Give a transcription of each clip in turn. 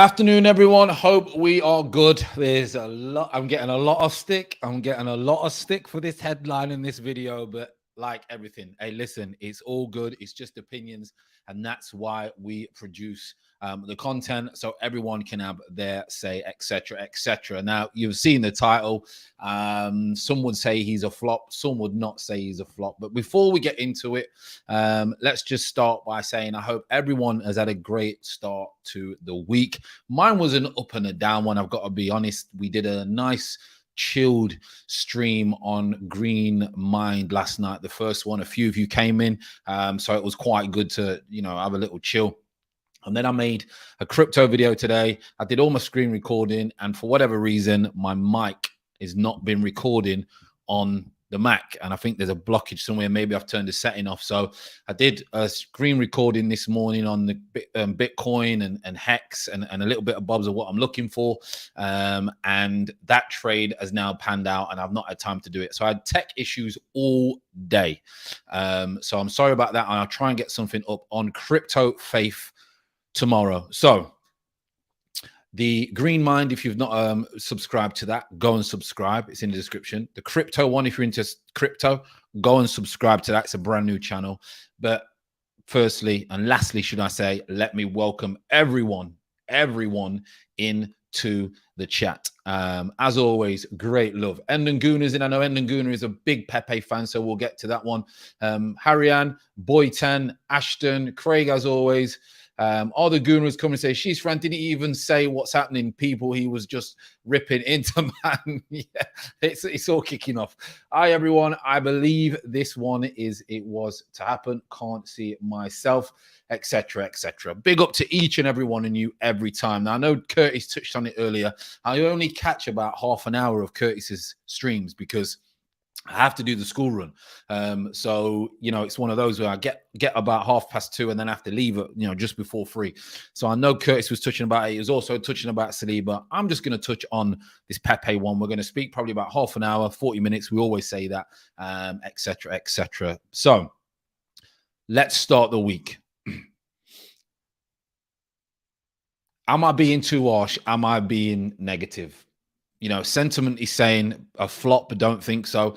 Afternoon, everyone. Hope we are good. There's a lot. I'm getting a lot of stick. I'm getting a lot of stick for this headline in this video, but like everything, hey, listen, it's all good. It's just opinions, and that's why we produce the content so everyone can have their say, etc., etc. Now, you've seen the title. Some would say he's a flop. Some would not say he's a flop. But before we get into it, let's just start by saying I hope everyone has had a great start to the week. Mine was an up and a down one. I've got to be honest. We did a nice chilled stream on Green Mind last night. The first one, a few of you came in, so it was quite good to have a little chill. And then I made a crypto video today. I did all my screen recording, and for whatever reason, my mic is not been recording on the Mac, and I think there's a blockage somewhere. Maybe I've turned the setting off. So I did a screen recording this morning on the Bitcoin and Hex and a little bit of bobs of what I'm looking for. And that trade has now panned out, and I've not had time to do it. So I had tech issues all day. So I'm sorry about that. And I'll try and get something up on Crypto Faith tomorrow. So the Green Mind, if you've not subscribed to that, go and subscribe. It's in the description. The crypto one, if you're into crypto, go and subscribe to that. It's a brand new channel. But firstly and lastly, should I say, let me welcome everyone into the chat. As always, great love. Endon Gooner's in. I know Endon Gooner is a big Pepe fan, so we'll get to that one. Harrian, Boyten, Ashton, Craig, as always. All the Gooners come and say, she's Fran, didn't even say what's happening, people. He was just ripping into man. Yeah, it's all kicking off. Hi, everyone. I believe this one it was to happen. Can't see it myself, etc., etc. Big up to each and every one of you every time. Now, I know Curtis touched on it earlier. I only catch about half an hour of Curtis's streams because I have to do the school run. So, it's one of those where I get about 2:30 and then have to leave at, just before 3. So I know Curtis was touching about it. He was also touching about Saliba. I'm just going to touch on this Pepe one. We're going to speak probably about half an hour, 40 minutes. We always say that, etc., etc. So let's start the week. Am I being too harsh? Am I being negative? Sentiment is saying a flop, but don't think so.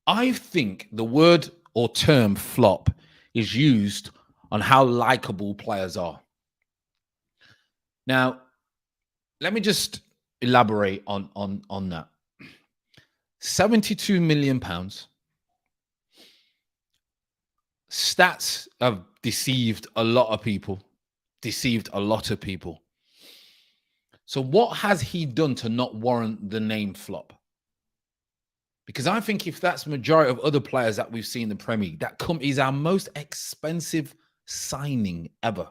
I think the word or term flop is used on how likable players are. Now, let me just elaborate on that. £72 million. Stats have deceived a lot of people. So what has he done to not warrant the name flop? Because I think if that's the majority of other players that we've seen in the Premier League, is our most expensive signing ever.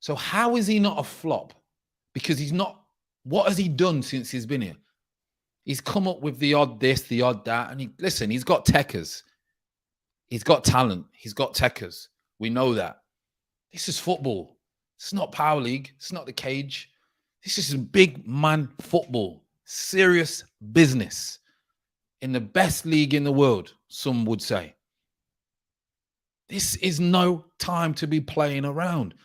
So how is he not a flop? Because he's not. What has he done since he's been here? He's come up with the odd this, the odd that. And he's got techers. He's got talent. He's got techers. We know that. This is football. It's not Power League. It's not the cage. This is big man football. Serious business. In the best league in the world, some would say. This is no time to be playing around.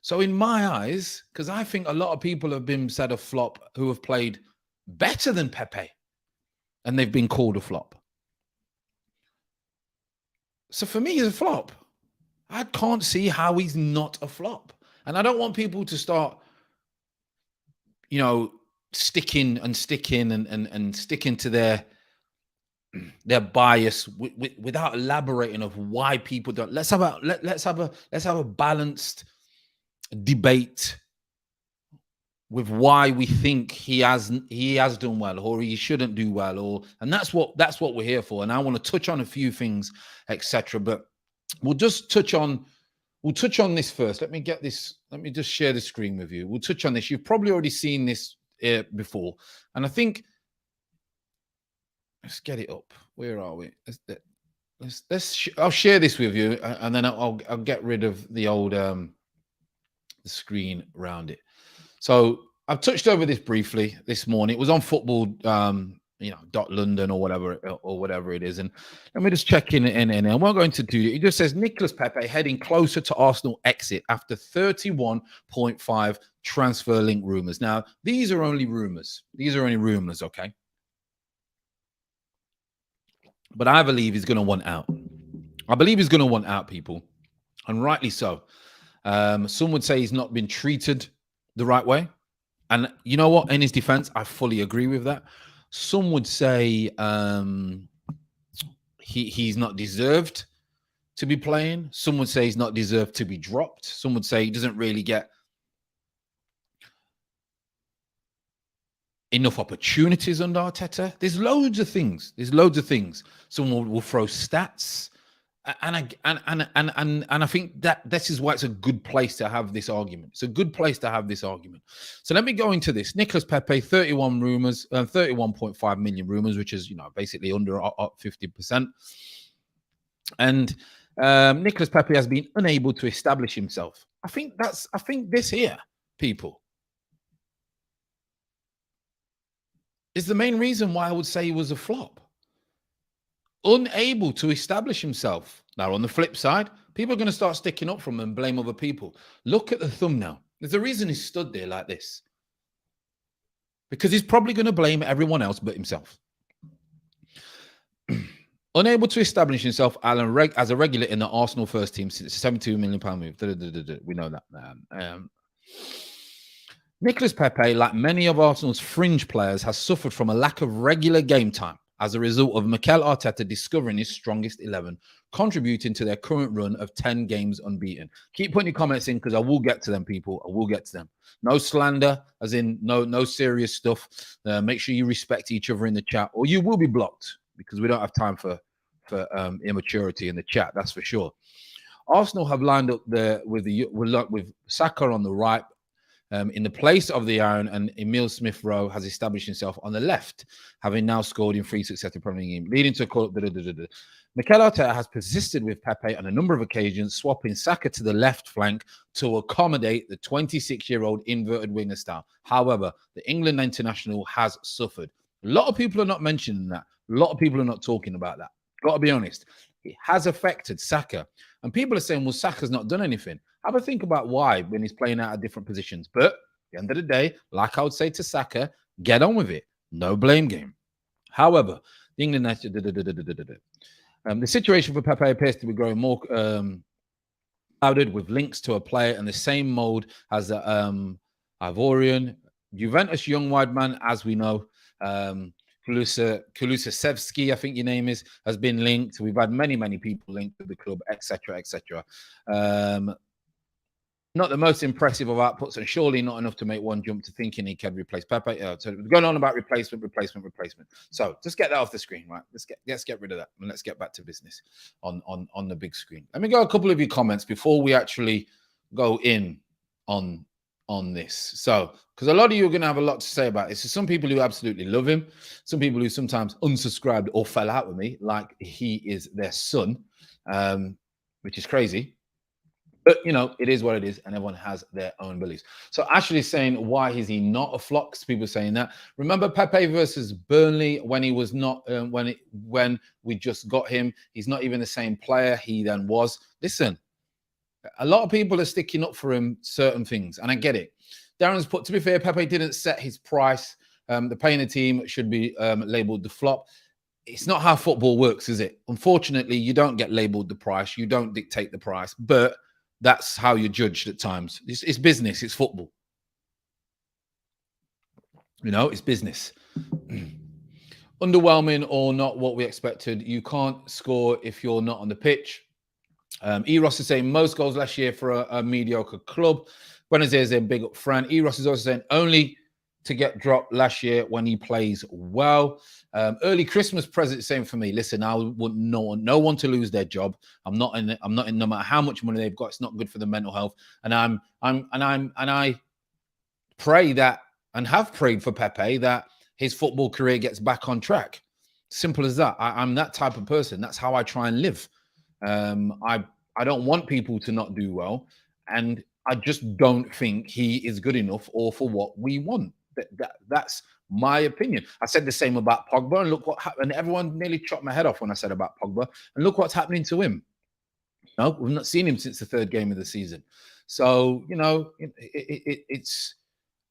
So in my eyes, because I think a lot of people have been said a flop who have played better than Pepe, and they've been called a flop. So for me, he's a flop. I can't see how he's not a flop. And I don't want people to start, sticking and sticking to their bias without elaborating of why people don't. Let's have a balanced debate with why we think he has done well or he shouldn't do well, and that's what we're here for. And I want to touch on a few things, etc. But we'll touch on this first. Let me just share the screen with you. We'll touch on this. You've probably already seen this before, and I think let's get it up. Where are we? I'll share this with you, and then I'll get rid of the old the screen around it. So I've touched over this briefly this morning. It was on Football .London or whatever it is. And let me just check in, and we're going to do it. It just says Nicolas Pepe heading closer to Arsenal exit after 31.5 transfer link rumors. Now, these are only rumors. Okay? But I believe he's going to want out. People, and rightly so. Some would say he's not been treated the right way. And you know what? In his defense, I fully agree with that. Some would say he's not deserved to be playing. Some would say he's not deserved to be dropped. Some would say he doesn't really get enough opportunities under Arteta. There's loads of things. Someone will throw stats. And I think that this is why it's a good place to have this argument. So let me go into this. Nicolas Pepe, 31.5 million rumors, which is basically under 50%. And Nicolas Pepe has been unable to establish himself. I think this here, people, is the main reason why I would say he was a flop. Unable to establish himself. Now, on the flip side, people are going to start sticking up for him and blame other people. Look at the thumbnail. There's a reason he stood there like this. Because he's probably going to blame everyone else but himself. Unable to establish himself as a regular in the Arsenal first team since the £72 million move. We know that. Nicolas Pepe, like many of Arsenal's fringe players, has suffered from a lack of regular game time as a result of Mikel Arteta discovering his strongest 11, contributing to their current run of 10 games unbeaten. Keep putting your comments in because I will get to them, people. I will get to them. No slander, as in no serious stuff. Make sure you respect each other in the chat, or you will be blocked because we don't have time for immaturity in the chat. That's for sure. Arsenal have lined up there with Saka on the right, in the place of the Iron, and Emile Smith-Rowe has established himself on the left, having now scored in 3 successive Premier League games, leading to a call. Mikel Arteta has persisted with Pepe on a number of occasions, swapping Saka to the left flank to accommodate the 26-year-old inverted winger style. However, the England international has suffered. A lot of people are not mentioning that. A lot of people are not talking about that. Got to be honest. It has affected Saka. And people are saying, well, Saka's not done anything. Have a think about why when he's playing out of different positions. But at the end of the day, like I would say to Saka, get on with it. No blame game. However, the England the situation for Pepe appears to be growing more clouded with links to a player in the same mold as the Ivorian Juventus young wide man, as we know. Kulusevski, I think your name is, has been linked. We've had many people linked to the club, etc. Not the most impressive of outputs, and surely not enough to make one jump to thinking he can replace Pepe. So going on about replacement. So just get that off the screen, right? Let's get rid of that, and let's get back to business on the big screen. Let me go a couple of your comments before we actually go in on this. So, because a lot of you are going to have a lot to say about this. So some people who absolutely love him, some people who sometimes unsubscribed or fell out with me, like he is their son, which is crazy. But, it is what it is, and everyone has their own beliefs. So Ashley's saying, why is he not a flop? Because people saying that. Remember Pepe versus Burnley when he was not, when we just got him, he's not even the same player he then was. Listen, a lot of people are sticking up for him, certain things, and I get it. Darren's put, to be fair, Pepe didn't set his price. The pay in the team should be labelled the flop. It's not how football works, is it? Unfortunately, you don't get labelled the price. You don't dictate the price, but that's how you're judged at times. It's business. It's football. It's business. Underwhelming or not what we expected. You can't score if you're not on the pitch. Eros is saying most goals last year for a mediocre club. Buenos Aires is big up Fran. Eros is also saying only to get dropped last year when he plays well. Early Christmas present, same for me. Listen, I want no one to lose their job. I'm not in. No matter how much money they've got, it's not good for the mental health. And I pray that, and have prayed for Pepe, that his football career gets back on track. Simple as that. I'm that type of person. That's how I try and live. I don't want people to not do well, and I just don't think he is good enough or for what we want. That's my opinion. I said the same about Pogba, and look what happened. Everyone nearly chopped my head off when I said about Pogba, and look what's happening to him. No, we've not seen him since the third game of the season. So, it's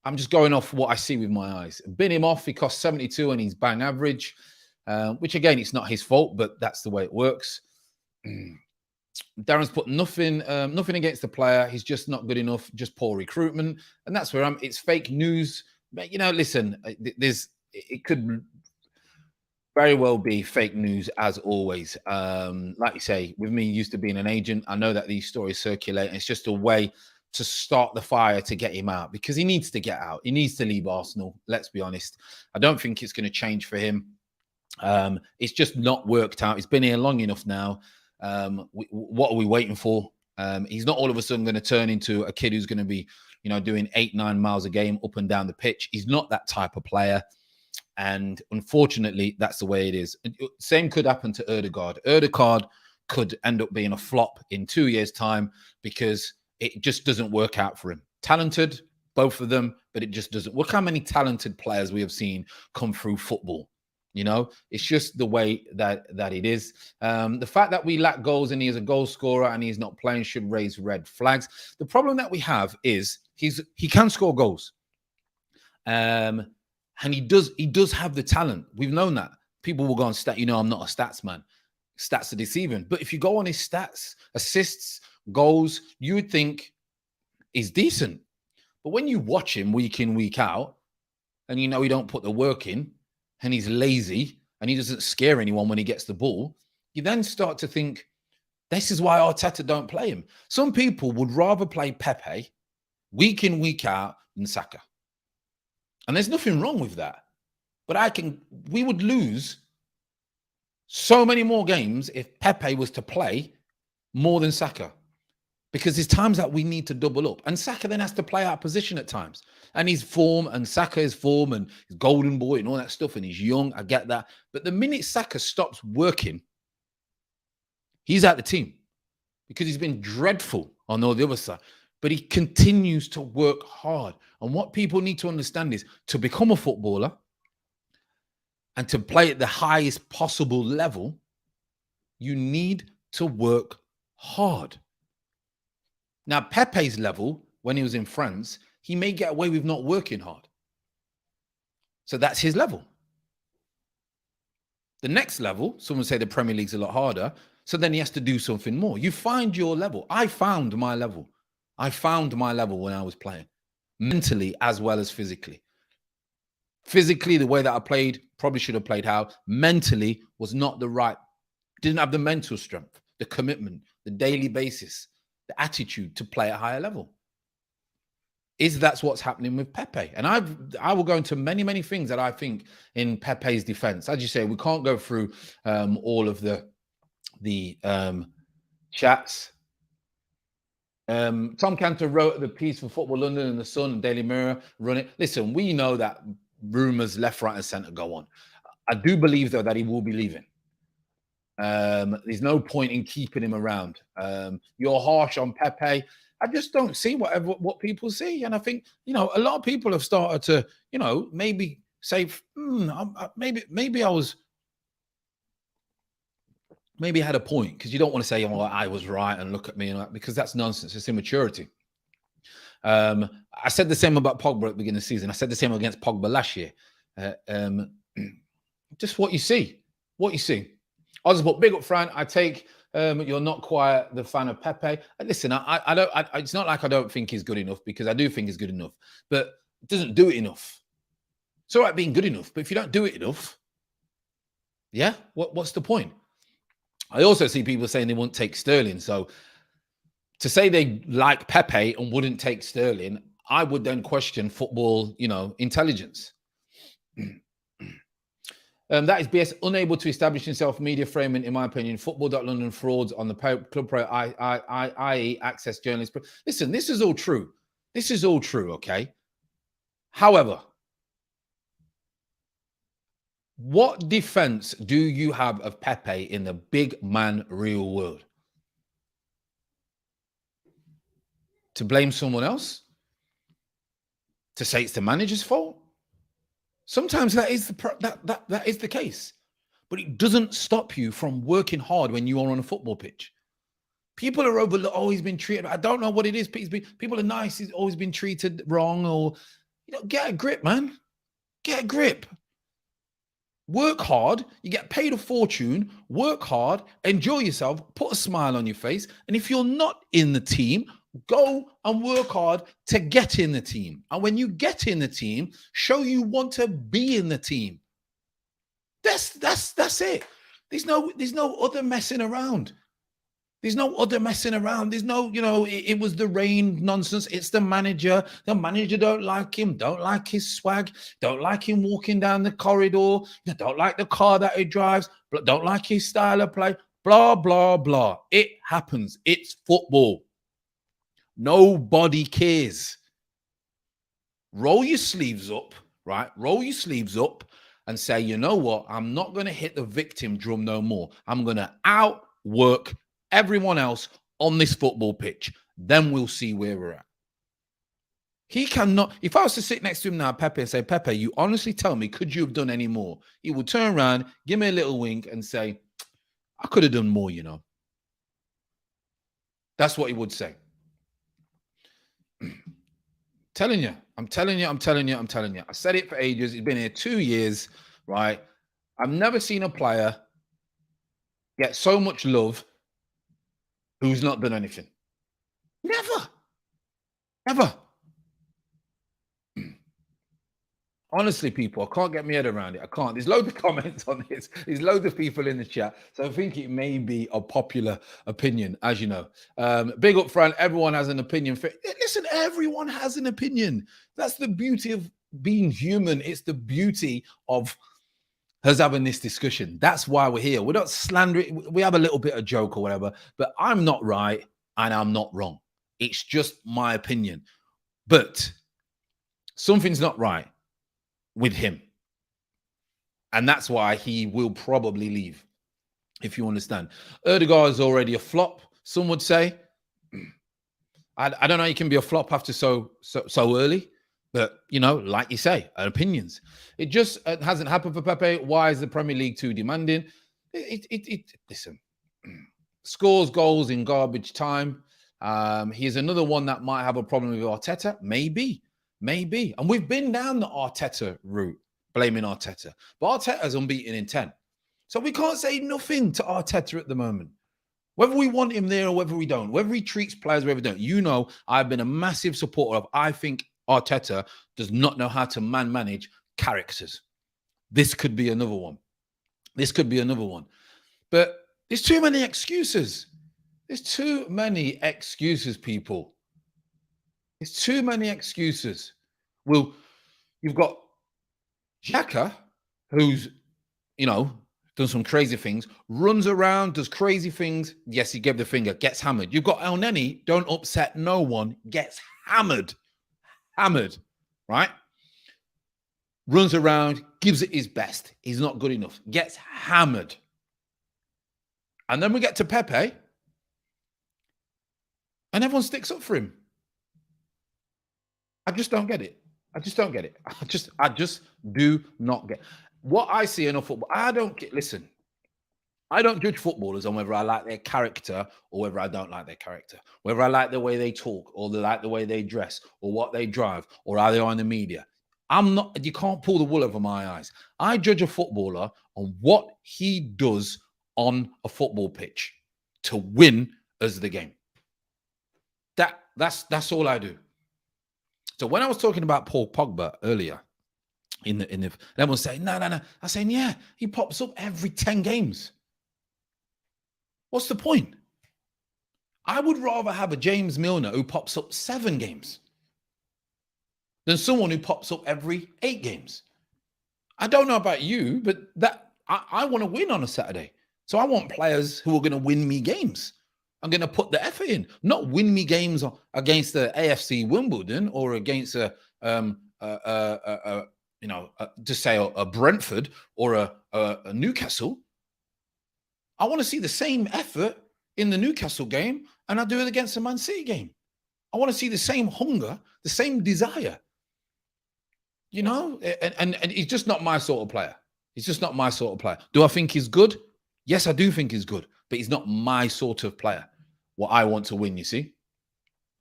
I'm just going off what I see with my eyes. Bin him off. He cost 72 and he's bang average, which again, it's not his fault, but that's the way it works. Darren's put nothing against the player. He's just not good enough, just poor recruitment. And that's where it's fake news. But, listen, it could very well be fake news as always. Like you say, with me used to being an agent, I know that these stories circulate. And it's just a way to start the fire to get him out, because he needs to get out. He needs to leave Arsenal. Let's be honest. I don't think it's going to change for him. It's just not worked out. He's been here long enough now. What are we waiting for? He's not all of a sudden going to turn into a kid who's going to be, doing 8-9 miles a game up and down the pitch. He's not that type of player. And unfortunately, that's the way it is. Same could happen to Ødegaard. Ødegaard could end up being a flop in 2 years' time because it just doesn't work out for him. Talented, both of them, but it just doesn't. Look how many talented players we have seen come through football. It's just the way that it is. The fact that we lack goals and he is a goal scorer and he's not playing should raise red flags. The problem that we have is he can score goals. And he does have the talent. We've known that. People will go on stat. I'm not a stats man. Stats are deceiving. But if you go on his stats, assists, goals, you would think he's decent. But when you watch him week in, week out, and he don't put the work in, and he's lazy, and he doesn't scare anyone when he gets the ball, you then start to think, this is why Arteta don't play him. Some people would rather play Pepe week in, week out than Saka. And there's nothing wrong with that. But we would lose so many more games if Pepe was to play more than Saka. Because there's times that we need to double up. And Saka then has to play out position at times. And his form, and Saka is form, and his golden boy and all that stuff, and he's young, I get that. But the minute Saka stops working, he's out the team. Because he's been dreadful on all the other side. But he continues to work hard. And what people need to understand is, to become a footballer and to play at the highest possible level, you need to work hard. Now, Pepe's level, when he was in France, he may get away with not working hard. So that's his level. The next level, someone say the Premier League's a lot harder. So then he has to do something more. You find your level. I found my level. I found my level when I was playing, mentally as well as physically. Physically, the way that I played, probably should have played how. Mentally was not the right, didn't have the mental strength, the commitment, the daily basis, the attitude to play at a higher level. That's what's happening with Pepe. And I will go into many, many things that I think in Pepe's defense. As you say, we can't go through all of the chats. Tom Cantor wrote the piece for Football London and the Sun and Daily Mirror, run it. Listen, we know that rumours left, right and centre go on. I do believe, though, that he will be leaving. There's no point in keeping him around. You're harsh on Pepe. I just don't see what people see. And I think, a lot of people have started to, maybe say, maybe I had a point, because you don't want to say, oh, I was right and look at me, because that's nonsense. It's immaturity. I said the same about Pogba at the beginning of the season. I said the same against Pogba last year. Just what you see. I was about big up front. I take you're not quite the fan of Pepe. Listen, I don't. It's not like I don't think he's good enough, because I do think he's good enough, but it doesn't do it enough. It's all right being good enough, but if you don't do it enough, yeah, what's the point? I also see people saying they won't take Sterling. So to say they like Pepe and wouldn't take Sterling, I would then question football, intelligence. That is BS, unable to establish himself media framing, in my opinion. Football.London frauds on the Club Pro, i.e. access journalists. Listen, this is all true. Okay? However, what defense do you have of Pepe in the big man real world? To blame someone else? To say it's the manager's fault? Sometimes that is that is the case, but it doesn't stop you from working hard when you are on a football pitch. People are always been treated. I don't know what it is. People are nice. He's always been treated wrong, or get a grip, man. Get a grip. Work hard. You get paid a fortune. Work hard. Enjoy yourself. Put a smile on your face. And if you're not in the team, go and work hard to get in the team. And when you get in the team, show you want to be in the team. That's it. There's no other messing around. There's no other messing around. There's no, it was the rain nonsense. It's the manager. The manager don't like him, don't like his swag, don't like him walking down the corridor, don't like the car that he drives, don't like his style of play, blah, blah, blah. It happens. It's football. Nobody cares. Roll your sleeves up, right? Roll your sleeves up and say, you know what? I'm not going to hit the victim drum no more. I'm going to outwork everyone else on this football pitch. Then we'll see where we're at. He cannot. If I was to sit next to him now, Pepe, and say, Pepe, you honestly tell me, could you have done any more? He would turn around, give me a little wink and say, I could have done more, That's what he would say. I'm telling you. I said it for ages. He's been here 2 years, right? I've never seen a player get so much love who's not done anything. Never. Honestly, people, I can't get my head around it. I can't. There's loads of comments on this. There's loads of people in the chat. So I think it may be a popular opinion, as you know. Big up, Fran. Everyone has an opinion. Listen, everyone has an opinion. That's the beauty of being human. It's the beauty of us having this discussion. That's why we're here. We're not slandering. We have a little bit of joke or whatever, but I'm not right and I'm not wrong. It's just my opinion. But something's not right with him. And that's why he will probably leave, if you understand. Erdegaard is already a flop, some would say. I don't know how you can be a flop after so early. But, like you say, opinions. It just hasn't happened for Pepe. Why is the Premier League too demanding? Listen, scores goals in garbage time. He's another one that might have a problem with Arteta. Maybe. And we've been down the Arteta route, blaming Arteta. But Arteta's unbeaten in 10. So we can't say nothing to Arteta at the moment. Whether we want him there or whether we don't, whether he treats players, whether we don't. I've been a massive supporter of, I think Arteta does not know how to manage characters. This could be another one. But there's too many excuses. People. There's too many excuses. Well, you've got Xhaka, who's, done some crazy things, runs around, does crazy things. Yes, he gave the finger, gets hammered. You've got El Neni, don't upset no one, gets hammered, right? Runs around, gives it his best. He's not good enough, gets hammered. And then we get to Pepe, and everyone sticks up for him. I just don't get it. I just do not get what I see in a football. I don't judge footballers on whether I like their character or whether I don't like their character, whether I like the way they talk or like the way they dress or what they drive or how they are in the media. You can't pull the wool over my eyes. I judge a footballer on what he does on a football pitch to win us the game. That's all I do. So when I was talking about Paul Pogba earlier, everyone's saying, no. I'm saying, yeah, he pops up every 10 games. What's the point? I would rather have a James Milner who pops up 7 games than someone who pops up every 8 games. I don't know about you, but I want to win on a Saturday. So I want players who are going to win me games. I'm going to put the effort in, not win me games against the AFC Wimbledon or against a Brentford or a Newcastle. I want to see the same effort in the Newcastle game, and I do it against the Man City game. I want to see the same hunger, the same desire. You know, and he's just not my sort of player. He's just not my sort of player. Do I think he's good? Yes, I do think he's good, but he's not my sort of player. What I want to win, you see?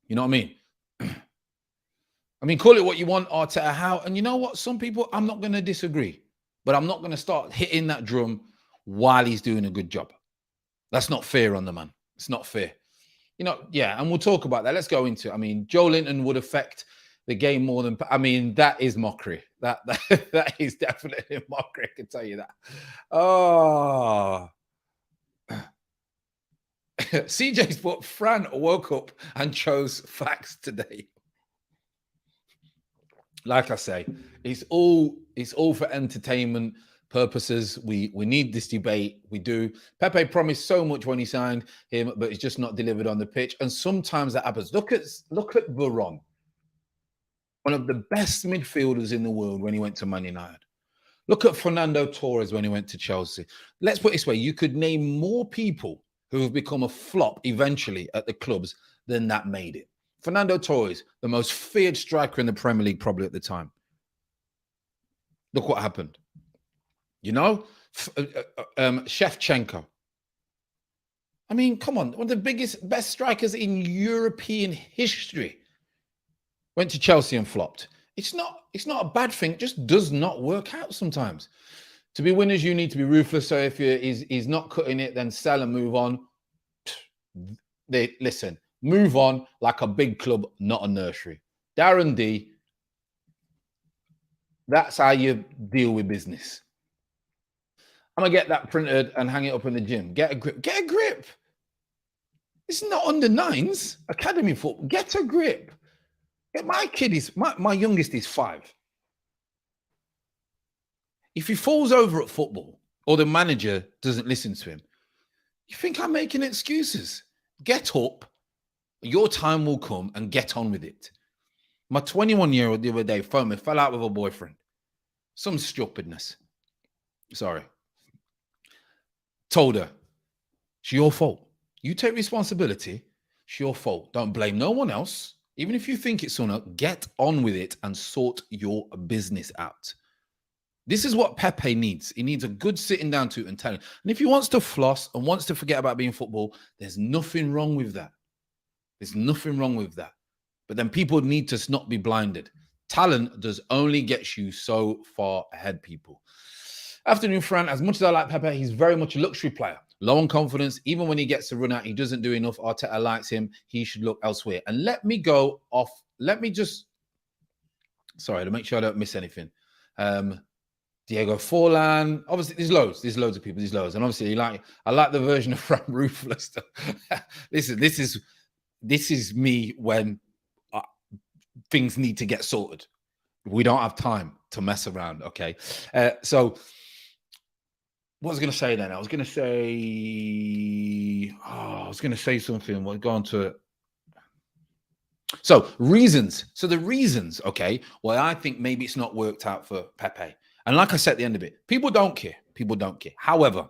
You know what I mean? I mean, call it what you want, Arteta, how. And you know what? Some people, I'm not going to disagree, but I'm not going to start hitting that drum while he's doing a good job. That's not fair on the man. It's not fair. You know, yeah, and we'll talk about that. Let's go into it. I mean, Joe Linton would affect the game more than, I mean, that is mockery. That is definitely mockery, I can tell you that. Oh. CJ's put, Fran woke up and chose facts today. Like I say, it's all for entertainment purposes. We need this debate. We do. Pepe promised so much when he signed him, but he's just not delivered on the pitch. And sometimes that happens. Look at Varane, one of the best midfielders in the world when he went to Man United. Look at Fernando Torres when he went to Chelsea. Let's put it this way: you could name more people who have become a flop eventually at the clubs than that made it. Fernando Torres, the most feared striker in the Premier League probably at the time. Look what happened. You know, Shevchenko. I mean, come on, one of the best strikers in European history went to Chelsea and flopped. It's not a bad thing. It just does not work out sometimes. To be winners, you need to be ruthless. So if he's not cutting it, then sell and move on. Listen, move on like a big club, not a nursery. Darren D, that's how you deal with business. I'm going to get that printed and hang it up in the gym. Get a grip. Get a grip. It's not under nines. Academy football. Get a grip. My kid is, my youngest is 5. If he falls over at football or the manager doesn't listen to him, you think I'm making excuses? Get up. Your time will come and get on with it. My 21-year-old the other day phoned me, fell out with a boyfriend. Some stupidness. Sorry. Told her, it's your fault. You take responsibility. It's your fault. Don't blame no one else. Even if you think it's someone else, get on with it and sort your business out. This is what Pepe needs. He needs a good sitting down to and telling. And if he wants to floss and wants to forget about being football, there's nothing wrong with that. There's nothing wrong with that. But then people need to not be blinded. Talent does only get you so far ahead, people. Afternoon, Fran. As much as I like Pepe, he's very much a luxury player. Low on confidence. Even when he gets to run out, he doesn't do enough. Arteta likes him. He should look elsewhere. And let me go off. Let me just, sorry, to make sure I don't miss anything. Diego Forlan. Obviously, there's loads of people. There's loads. And obviously, I like the version of Fran Ruthless. Listen, this is me when things need to get sorted. We don't have time to mess around, okay? So what was I going to say then? I was going to say something. We'll go on to it. So reasons. So the reasons, okay, why I think maybe it's not worked out for Pepe. And like I said at the end of it, people don't care. People don't care. However,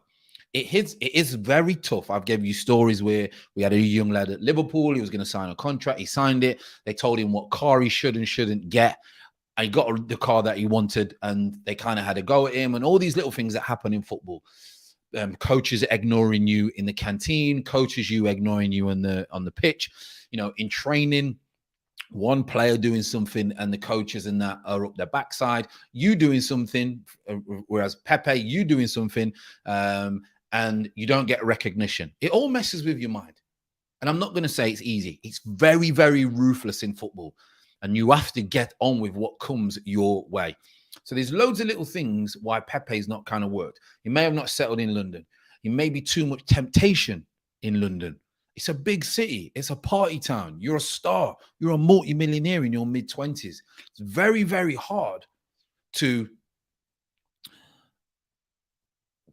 it is very tough. I've given you stories where we had a young lad at Liverpool. He was going to sign a contract. He signed it. They told him what car he should and shouldn't get. And he got the car that he wanted, and they kind of had a go at him, and all these little things that happen in football. Coaches ignoring you in the canteen, coaches you ignoring you on the pitch. You know, in training, one player doing something and the coaches and that are up their backside. You doing something, whereas Pepe, you doing something, and you don't get recognition. It all messes with your mind. And I'm not going to say it's easy. It's very, very ruthless in football. And you have to get on with what comes your way. So there's loads of little things why Pepe's not kind of worked. He may have not settled in London. He may be too much temptation in London. It's a big city. It's a party town. You're a star. You're a multi-millionaire in your mid-20s. It's very, very hard to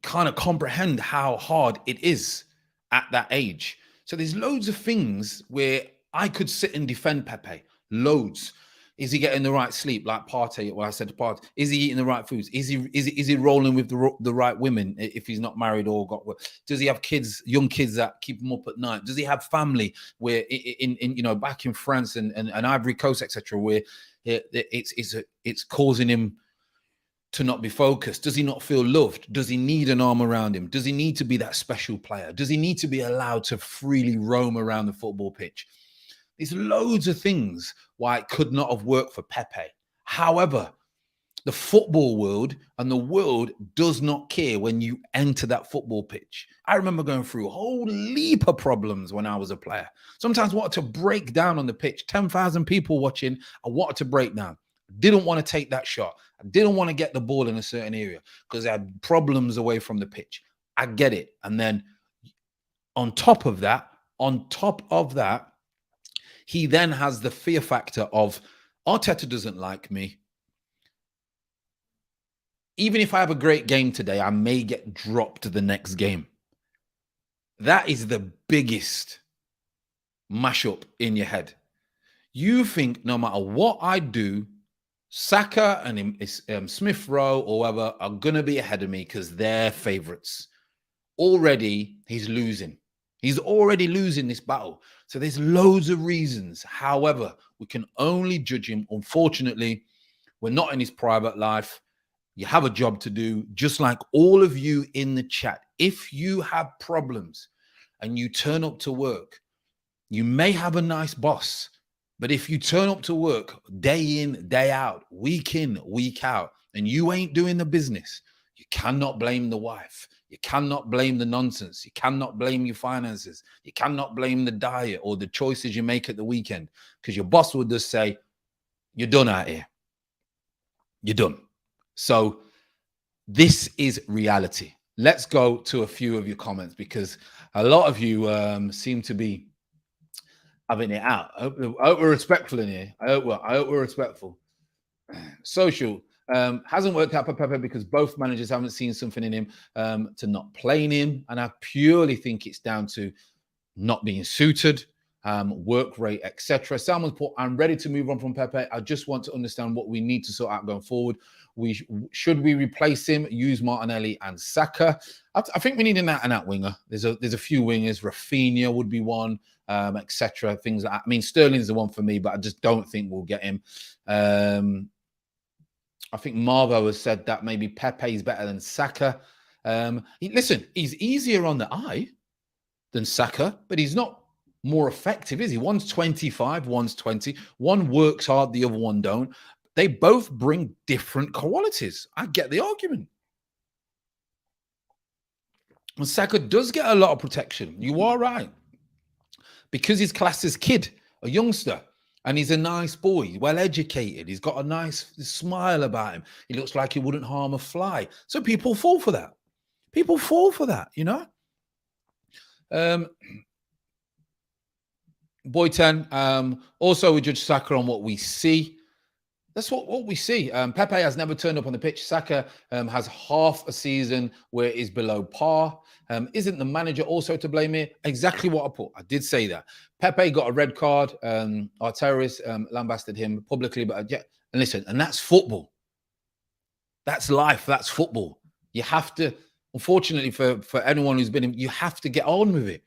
kind of comprehend how hard it is at that age. So there's loads of things where I could sit and defend Pepe. Loads. Is he getting the right sleep? Like Partey, well, I said to Partey, is he eating the right foods? Is he rolling with the right women if he's not married or got? Does he have kids, young kids that keep him up at night? Does he have family where in you know, back in France and Ivory Coast, etc., where it's causing him to not be focused? Does he not feel loved? Does he need an arm around him? Does he need to be that special player? Does he need to be allowed to freely roam around the football pitch? There's loads of things why it could not have worked for Pepe. However, the football world and the world does not care when you enter that football pitch. I remember going through a whole leap of problems when I was a player. Sometimes I wanted to break down on the pitch, 10,000 people watching. I wanted to break down. I didn't want to take that shot. I didn't want to get the ball in a certain area because I had problems away from the pitch. I get it. And then on top of that, he then has the fear factor of Arteta doesn't like me. Even if I have a great game today, I may get dropped the next game. That is the biggest mashup in your head. You think no matter what I do, Saka and Smith Rowe or whoever are going to be ahead of me because they're favourites. Already, he's losing. He's already losing this battle. So there's loads of reasons. However, we can only judge him. Unfortunately, we're not in his private life. You have a job to do, just like all of you in the chat. If you have problems and you turn up to work, you may have a nice boss, but if you turn up to work day in, day out, week in, week out, and you ain't doing the business, you cannot blame the wife. You cannot blame the nonsense. You cannot blame your finances. You cannot blame the diet or the choices you make at the weekend, because your boss will just say, you're done out here. You're done. So this is reality. Let's go to a few of your comments, because a lot of you seem to be having it out. I hope we're respectful in here. I hope we're respectful. Social. Hasn't worked out for Pepe because both managers haven't seen something in him to not playing him. And I purely think it's down to not being suited, work rate, etc. Salmon's put, I'm ready to move on from Pepe. I just want to understand what we need to sort out going forward. Should we replace him, use Martinelli and Saka? I think we need an out-and-out winger. There's a few wingers. Rafinha would be one, etc. Things like that. I mean, Sterling's the one for me, but I just don't think we'll get him. I think Marvo has said that maybe Pepe is better than Saka. Listen, he's easier on the eye than Saka, but he's not more effective, is he? One's 25, one's 20. One works hard, the other one don't. They both bring different qualities. I get the argument. And Saka does get a lot of protection. You are right. Because he's classed as kid, a youngster. And he's a nice boy, well-educated. He's got a nice smile about him. He looks like he wouldn't harm a fly. So people fall for that. People fall for that, you know? Boy 10, also we judge Saka on what we see. That's what we see. Pepe has never turned up on the pitch. Saka has half a season where he's below par. Isn't the manager also to blame here? Exactly what I put. I did say that. Pepe got a red card. Our terrorists lambasted him publicly. But yeah, and listen, and that's football. That's life. That's football. You have to, unfortunately, for anyone who's been in, you have to get on with it.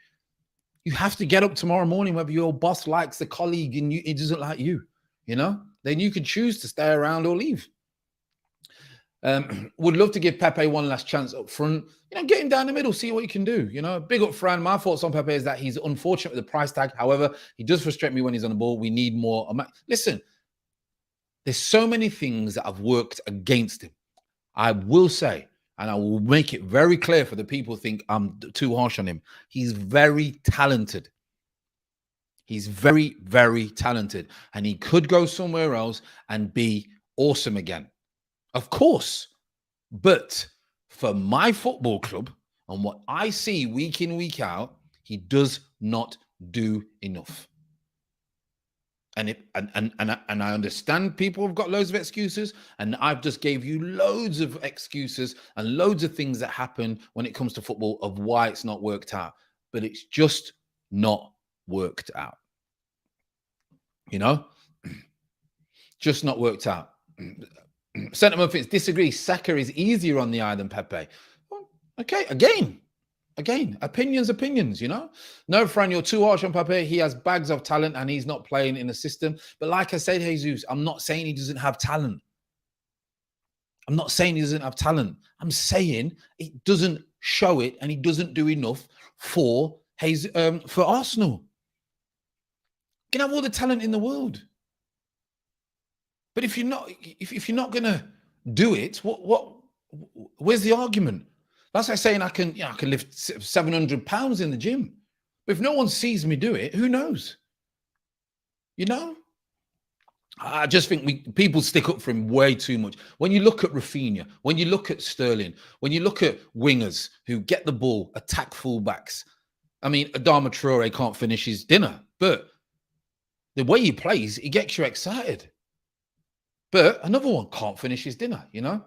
You have to get up tomorrow morning, whether your boss likes the colleague and he doesn't like you, you know? Then you can choose to stay around or leave. Would love to give Pepe one last chance up front. You know, get him down the middle, see what you can do. You know, big up Fran. My thoughts on Pepe is that he's unfortunate with the price tag. However, he does frustrate me when he's on the ball. We need more. Listen, there's so many things that have worked against him. I will say, and I will make it very clear for the people who think I'm too harsh on him. He's very talented. He's very, very talented. And he could go somewhere else and be awesome again. Of course. But for my football club and what I see week in, week out, he does not do enough. And I understand people have got loads of excuses, and I've just gave you loads of excuses and loads of things that happen when it comes to football of why it's not worked out. But it's just not worked out. You know? just not worked out. Sentiment Fits disagree. Saka is easier on the eye than Pepe. Well, okay, again, opinions, you know. No, Fran, you're too harsh on Pepe. He has bags of talent and he's not playing in the system. But like I said, Jesus, I'm not saying he doesn't have talent. I'm not saying he doesn't have talent. I'm saying it doesn't show it and he doesn't do enough for Arsenal. You can have all the talent in the world, but if you're not gonna do it, where's the argument? That's like saying I can lift 700 pounds in the gym, but if no one sees me do it, who knows? You know, I just think people stick up for him way too much. When you look at Rafinha, when you look at Sterling, when you look at wingers who get the ball, attack fullbacks. I mean, Adama Traore can't finish his dinner, but the way he plays, he gets you excited. But another one can't finish his dinner, you know?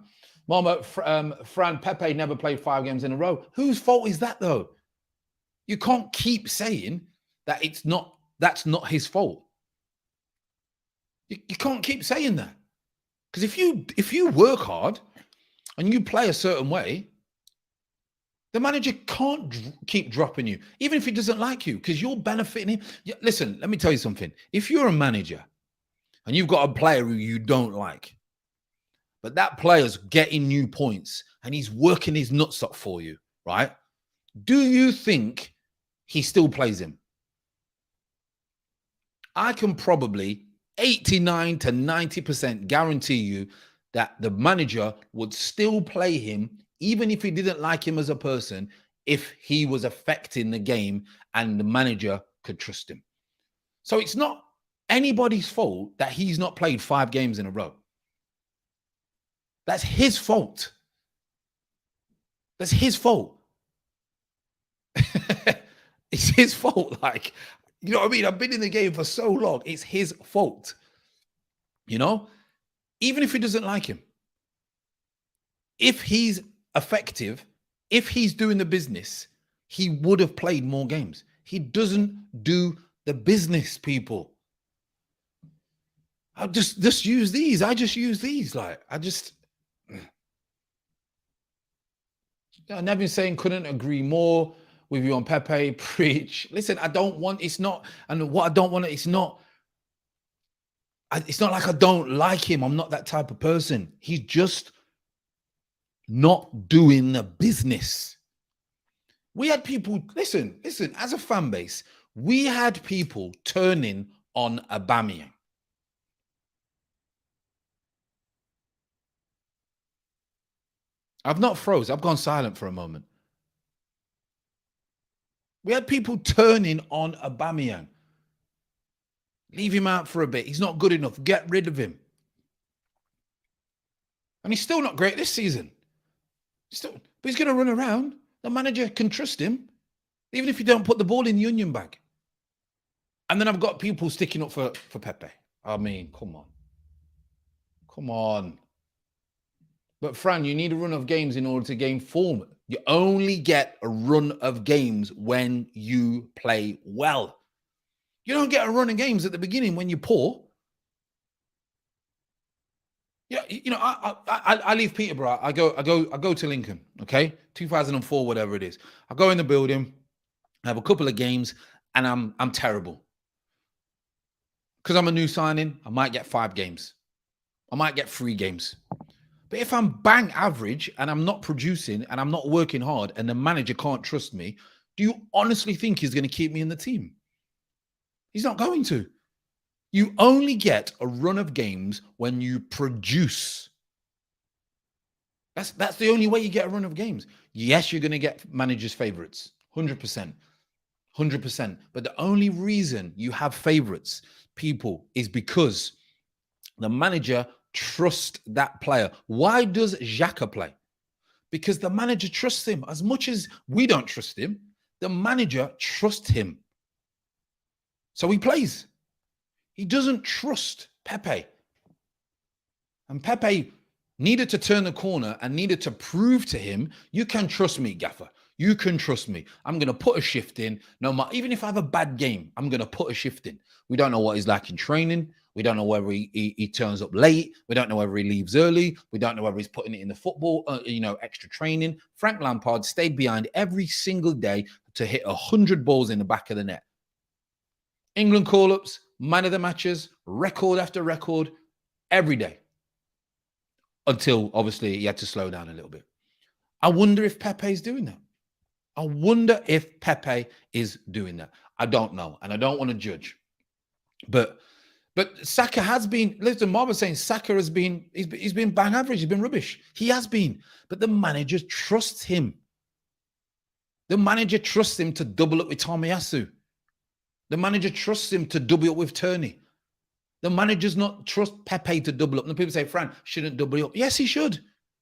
Mama, Fran, Pepe never played 5 games in a row. Whose fault is that, though? You can't keep saying that that's not his fault. You can't keep saying that. Because if you work hard and you play a certain way, the manager can't keep dropping you, even if he doesn't like you, because you're benefiting him. Listen, let me tell you something. If you're a manager and you've got a player who you don't like, but that player's getting you points and he's working his nuts up for you, right? Do you think he still plays him? I can probably 89 to 90% guarantee you that the manager would still play him even if he didn't like him as a person, if he was affecting the game and the manager could trust him. So it's not anybody's fault that he's not played 5 games in a row. That's his fault. That's his fault. It's his fault. Like, you know what I mean? I've been in the game for so long. It's his fault. You know? Even if he doesn't like him. If he's effective, if he's doing the business, he would have played more games. He doesn't do the business, people. I just use these. I just use these. Like, Nevin saying couldn't agree more with you on Pepe. Preach. Listen, I don't want, it's not, and what I don't want, it's not like I don't like him. I'm not that type of person. He's just not doing the business. We had people, listen, as a fan base, we had people turning on Aubameyang. I've not froze. I've gone silent for a moment. We had people turning on Aubameyang. Leave him out for a bit. He's not good enough. Get rid of him. And he's still not great this season. But he's going to run around. The manager can trust him, even if you don't put the ball in the onion bag. And then I've got people sticking up for Pepe. I mean, come on. Come on. But Fran, you need a run of games in order to gain form. You only get a run of games when you play well. You don't get a run of games at the beginning when you're poor. Yeah, you know, I leave Peterborough. I go to Lincoln. Okay, 2004, whatever it is. I go in the building, I have a couple of games, and I'm terrible. Because I'm a new signing, I might get 5 games. I might get 3 games. But if I'm bang average and I'm not producing and I'm not working hard and the manager can't trust me, do you honestly think he's going to keep me in the team? He's not going to. You only get a run of games when you produce. That's the only way you get a run of games. Yes, you're going to get managers' favorites, 100%. 100%. But the only reason you have favorites, people, is because the manager trusts that player. Why does Xhaka play? Because the manager trusts him. As much as we don't trust him, the manager trusts him. So he plays. He doesn't trust Pepe. And Pepe needed to turn the corner and needed to prove to him, you can trust me, Gaffer. You can trust me. I'm going to put a shift in. No matter, even if I have a bad game, I'm going to put a shift in. We don't know what he's like in training. We don't know whether he turns up late. We don't know whether he leaves early. We don't know whether he's putting it in the football, extra training. Frank Lampard stayed behind every single day to hit 100 balls in the back of the net. England call-ups, man of the matches, record after record, every day. Until, obviously, he had to slow down a little bit. I wonder if Pepe is doing that. I wonder if Pepe is doing that. I don't know, and I don't want to judge. But Saka has been, listen, Marv was saying Saka has been, he's been bang average, he's been rubbish. He has been. But the manager trusts him. The manager trusts him to double up with Tomiyasu. The manager trusts him to double up with Turney. The manager's not trust Pepe to double up. And people say, Fran, shouldn't double up. Yes, he should.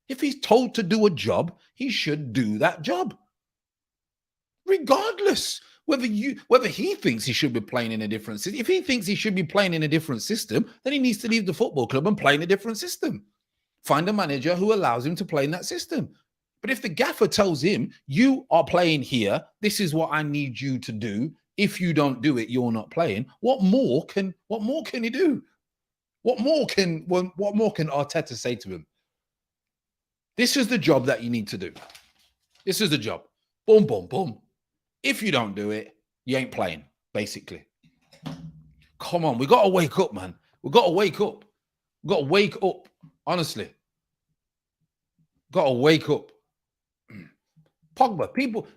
If he's told to do a job, he should do that job. Regardless whether he thinks he should be playing in a different system. If he thinks he should be playing in a different system, then he needs to leave the football club and play in a different system. Find a manager who allows him to play in that system. But if the gaffer tells him, you are playing here, this is what I need you to do. If you don't do it, you're not playing. What more can he do? What more can Arteta say to him? This is the job that you need to do. This is the job. Boom, boom, boom. If you don't do it, you ain't playing, basically. Come on, we got to wake up, man. We got to wake up. We got to wake up, honestly. Got to wake up. Pogba, people,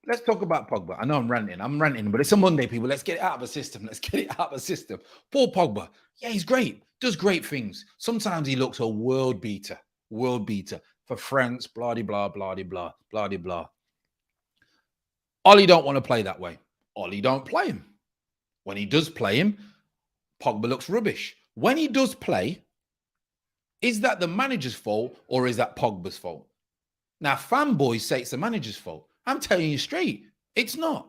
let's talk about Pogba. I know I'm ranting, but it's a Monday, people. Let's get it out of the system. Let's get it out of the system. Poor Pogba. Yeah, he's great. Does great things. Sometimes he looks a world beater for France, blah, blah, blah, blah, blah, blah. Ollie don't want to play that way. Ollie don't play him. When he does play him, Pogba looks rubbish. When he does play, is that the manager's fault or is that Pogba's fault? Now, fanboys say it's the manager's fault. I'm telling you straight, it's not.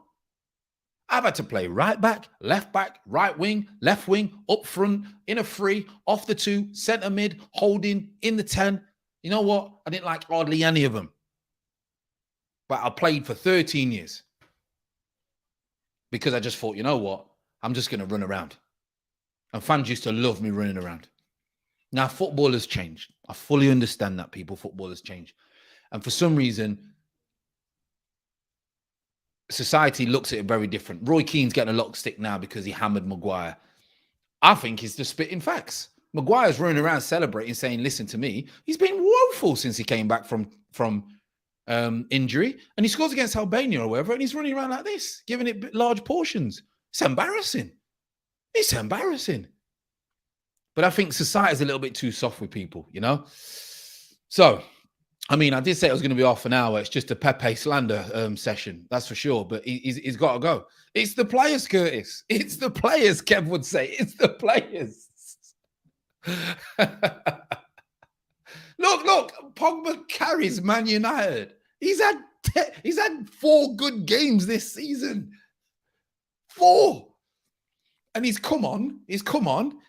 I've had to play right back, right wing, left wing, up front, in a free, off the 2, centre mid, holding, in the 10. You know what? I didn't like hardly any of them. But I played for 13 years. Because I just thought, you know what? I'm just going to run around. And fans used to love me running around. Now, football has changed. I fully understand that, people. Football has changed. And for some reason, society looks at it very different. Roy Keane's getting a lot of stick now because he hammered Maguire. I think he's just spitting facts. Maguire's running around celebrating, saying, listen to me. He's been woeful since he came back from injury. And he scores against Albania or whatever, and he's running around like this, giving it large portions. It's embarrassing. It's embarrassing. But I think society's a little bit too soft with people, you know? So, I mean, I did say it was going to be half an hour. It's just a Pepe slander session, that's for sure. But he's got to go. It's the players, Curtis. It's the players, Kev would say. It's the players. Look, Pogba carries Man United. He's had 4 good games this season. 4. And he's come on,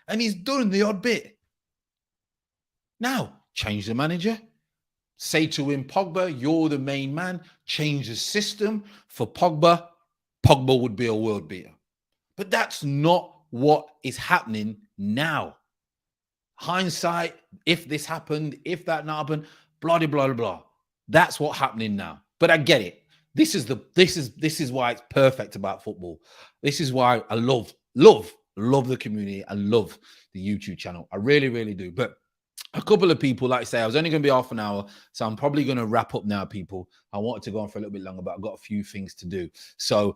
and he's done the odd bit. Now, change the manager. Say to him, Pogba, you're the main man. Change the system for Pogba. Pogba would be a world beater. But that's not what is happening now. Hindsight, if this happened, if that not happened, blah, blah, blah, blah. That's what's happening now. But I get it. This is why it's perfect about football. This is why I love the community. I love the YouTube channel. I really, really do. But a couple of people, like I say, I was only going to be half an hour, so I'm probably going to wrap up now, people. I wanted to go on for a little bit longer, but I've got a few things to do. So,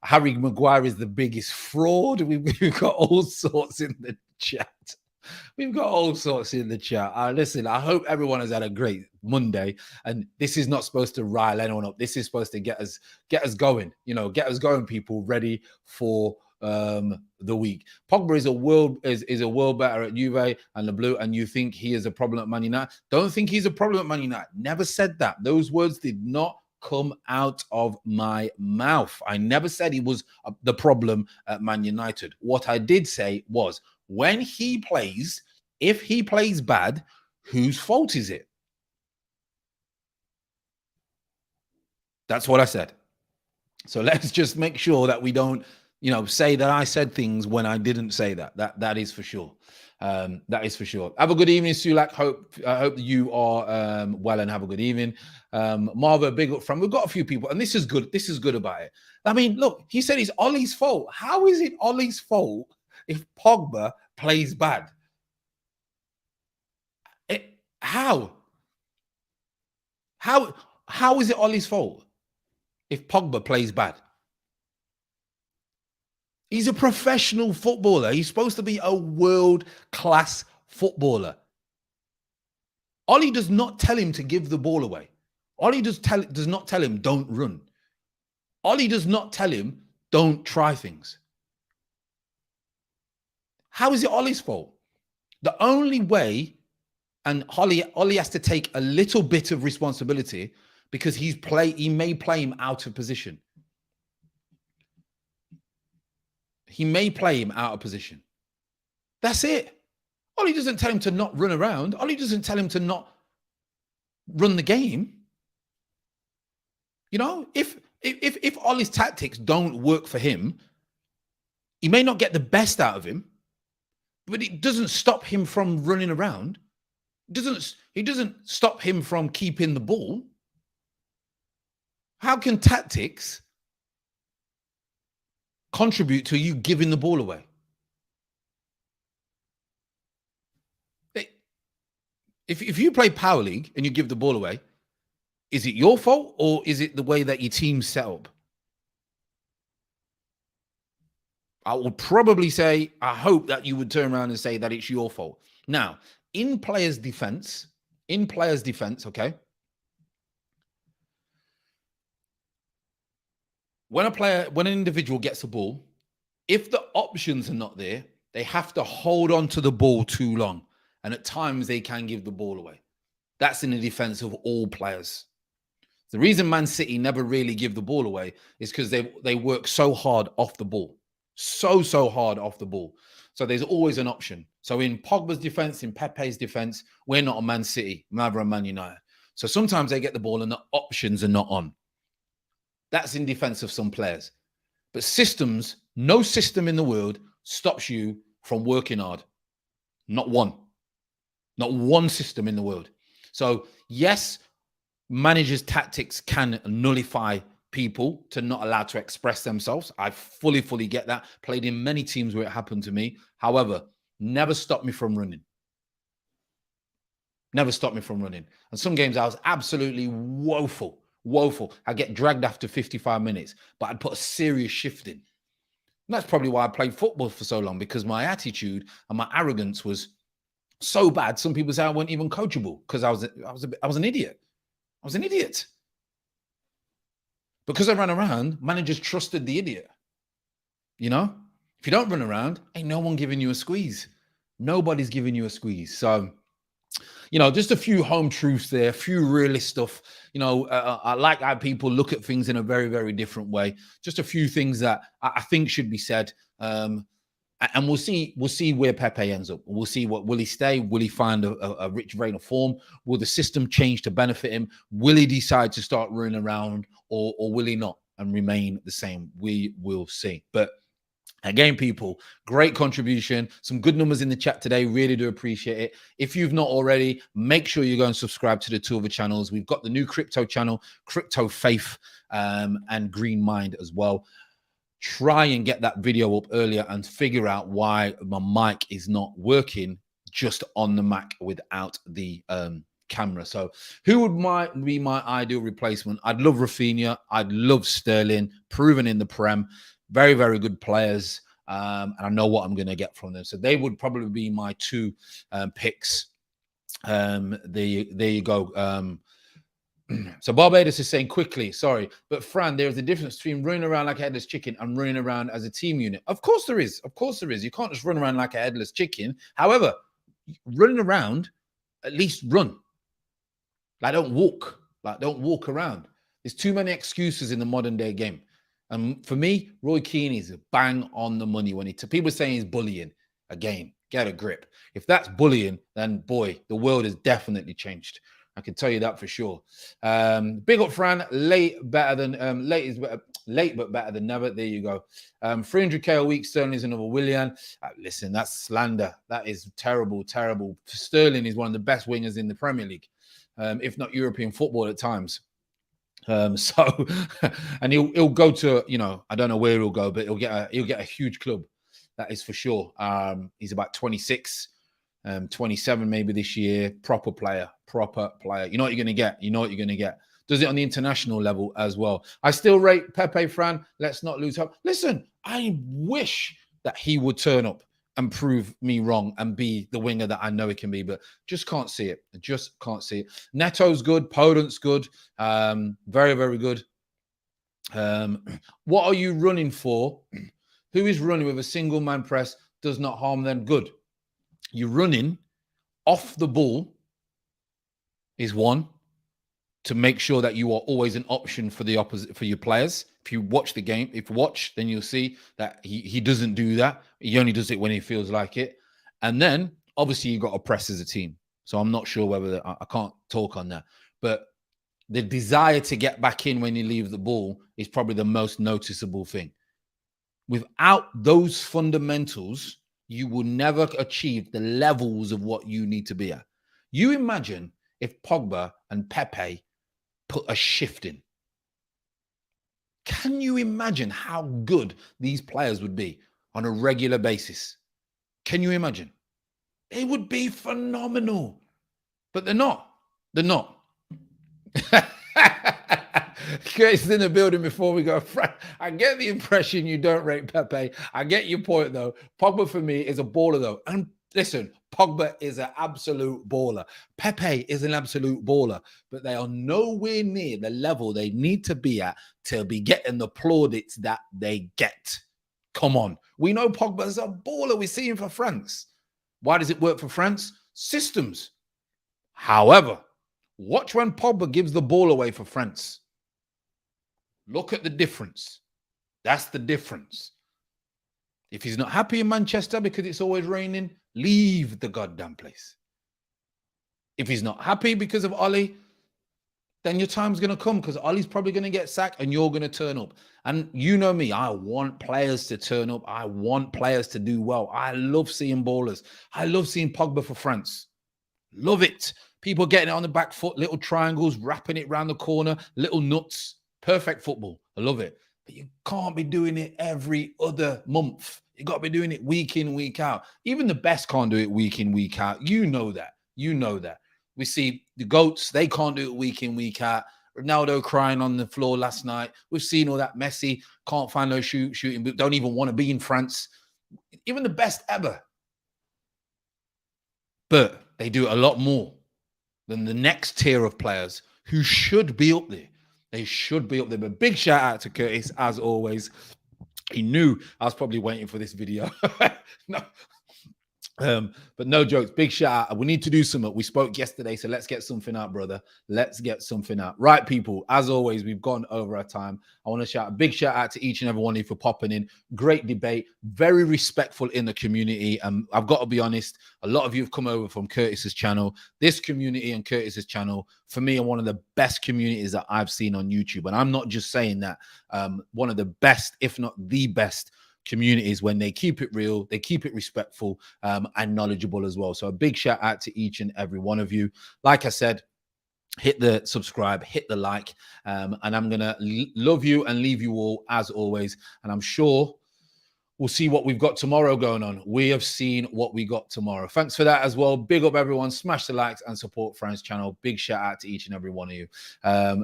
Harry Maguire is the biggest fraud. We've got all sorts in the chat. We've got all sorts in the chat. Listen, I hope everyone has had a great Monday. And this is not supposed to rile anyone up. This is supposed to get us going. Get us going, people, ready for the week. Pogba is a world better at Juve and the Blue, and you think he is a problem at Man United? Don't think he's a problem at Man United. Never said that. Those words did not come out of my mouth. I never said he was the problem at Man United. What I did say was, when he plays, if he plays bad, whose fault is it? That's what I said. So let's just make sure that we don't, say that I said things when I didn't say that. That is for sure. That is for sure. Have a good evening, Sulak. I hope you are well and have a good evening. Marva, big up from. We've got a few people, and this is good. This is good about it. I mean, look, he said it's Ollie's fault. How is it Ollie's fault if Pogba plays bad? How is it Ollie's fault if Pogba plays bad? He's a professional footballer. He's supposed to be a world-class footballer. Ollie does not tell him to give the ball away. Ollie does not tell him don't run. Ollie does not tell him don't try things. How is it Ollie's fault? The only way, and Ollie has to take a little bit of responsibility because he may play him out of position. He may play him out of position. That's it. Ollie doesn't tell him to not run around. Ollie doesn't tell him to not run the game. If Ollie's tactics don't work for him, he may not get the best out of him, but it doesn't stop him from running around. It doesn't stop him from keeping the ball. How can tactics contribute to you giving the ball away? If you play Power League and you give the ball away, is it your fault or is it the way that your team's set up? I would probably say, I hope that you would turn around and say that it's your fault. Now, in players' defense, okay, when an individual gets a ball, if the options are not there, they have to hold on to the ball too long. And at times they can give the ball away. That's in the defense of all players. The reason Man City never really give the ball away is because they work so hard off the ball. So hard off the ball. So there's always an option. So in Pogba's defense, in Pepe's defense, we're not a Man City, neither a Man United. So sometimes they get the ball and the options are not on. That's in defense of some players. But systems, no system in the world stops you from working hard. Not one. Not one system in the world. So yes, managers' tactics can nullify people to not allow to express themselves. I fully get that. Played in many teams where it happened to me. However, never stopped me from running. Never stopped me from running. And some games I was absolutely woeful. I get dragged after 55 minutes, but I'd put a serious shift in. And that's probably why I played football for so long, because my attitude and my arrogance was so bad. Some people say I wasn't even coachable because I was an idiot. I was an idiot. Because I ran around, managers trusted the idiot. If you don't run around, ain't no one giving you a squeeze. Nobody's giving you a squeeze. So, just a few home truths there, a few realist stuff. I like how people look at things in a very, very different way. Just a few things that I think should be said. And we'll see where Pepe ends up. We'll see will he stay? Will he find a rich vein of form? Will the system change to benefit him? Will he decide to start running around or will he not and remain the same? We will see. But again, people, great contribution. Some good numbers in the chat today. Really do appreciate it. If you've not already, make sure you go and subscribe to the two other channels. We've got the new crypto channel, Crypto Faith, and Green Mind as well. Try and get that video up earlier and figure out why my mic is not working just on the Mac without the camera. So who would be my ideal replacement? I'd love Rafinha. I'd love Sterling, proven in the Prem. Very, very good players. And I know what I'm going to get from them. So they would probably be my two picks. There you go. So Barbados is saying quickly, sorry, but Fran, there's a difference between running around like a headless chicken and running around as a team unit. Of course there is. Of course there is. You can't just run around like a headless chicken. However, running around, at least run. Like don't walk around. There's too many excuses in the modern day game. And for me, Roy Keane is bang on the money when people saying he's bullying. Again, get a grip. If that's bullying, then boy, the world has definitely changed. I can tell you that for sure. Big up, Fran. Late but better than never. There you go. 300k a week. Sterling is another Willian. Listen, that's slander. That is terrible, terrible. Sterling is one of the best wingers in the Premier League, if not European football at times. So, and he'll go to, you know, I don't know where he'll go, but he'll get a huge club. That is for sure. He's about 26, 27 maybe this year. Proper player. You know what you're going to get. You know what you're going to get. Does it on the international level as well. I still rate Pepe, Fran. Let's not lose hope. Listen, I wish that he would turn up and prove me wrong and be the winger that I know he can be, but just can't see it. Just can't see it. Neto's good. Podent's good. Very, very good. What are you running for? Who is running with a single man press does not harm them? Good. You're running off the ball is one, to make sure that you are always an option for the opposite, for your players. If you watch the game, then you'll see that he doesn't do that. He only does it when he feels like it. And then obviously you got to press as a team. So I'm not sure whether I can't talk on that, but the desire to get back in when you leave the ball is probably the most noticeable thing. Without those fundamentals, you will never achieve the levels of what you need to be at. You imagine if Pogba and Pepe put a shift in. Can you imagine how good these players would be on a regular basis? Can you imagine? It would be phenomenal. But they're not. They're not. Curtis in the building before we go. I get the impression you don't rate Pepe. I get your point, though. Pogba, for me, is a baller, though. And listen, Pogba is an absolute baller. Pepe is an absolute baller. But they are nowhere near the level they need to be at to be getting the plaudits that they get. Come on. We know Pogba's a baller. We see him for France. Why does it work for France? Systems. However, watch when Pogba gives the ball away for France. Look at the difference. That's the difference. If he's not happy in Manchester because it's always raining, leave the goddamn place. If he's not happy because of Ollie, then your time's going to come because Ollie's probably going to get sacked and you're going to turn up. And you know me, I want players to turn up. I want players to do well. I love seeing ballers. I love seeing Pogba for France. Love it. People getting it on the back foot, little triangles, wrapping it around the corner, little nuts. Perfect football. I love it. But you can't be doing it every other month. You got to be doing it week in, week out. Even the best can't do it week in, week out. You know that. You know that. We see the GOATs, they can't do it week in, week out. Ronaldo crying on the floor last night. We've seen all that. Messi can't find no shooting, but don't even want to be in France. Even the best ever. But they do it a lot more than the next tier of players who should be up there. They should be up there. But big shout out to Curtis, as always. He knew I was probably waiting for this video. No. But no jokes. Big shout out. We need to do something. We spoke yesterday, so let's get something out, brother. Let's get something out. Right, people. As always, we've gone over our time. I want to shout a big shout out to each and every one of you for popping in. Great debate. Very respectful in the community. I've got to be honest. A lot of you have come over from Curtis's channel. This community and Curtis's channel, for me, are one of the best communities that I've seen on YouTube. And I'm not just saying that. One of the best, if not the best, communities when they keep it real, they keep it respectful and knowledgeable as well. So a big shout out to each and every one of you. Like I said, hit the subscribe, hit the like, and I'm gonna love you and leave you all as always. And I'm sure we'll see what we've got tomorrow going on. We have seen what we got tomorrow. Thanks for that as well. Big up everyone. Smash the likes and support Fran's channel. Big shout out to each and every one of you.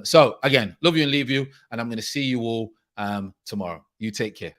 So again, love you and leave you, and I'm going to see you all tomorrow. You take care.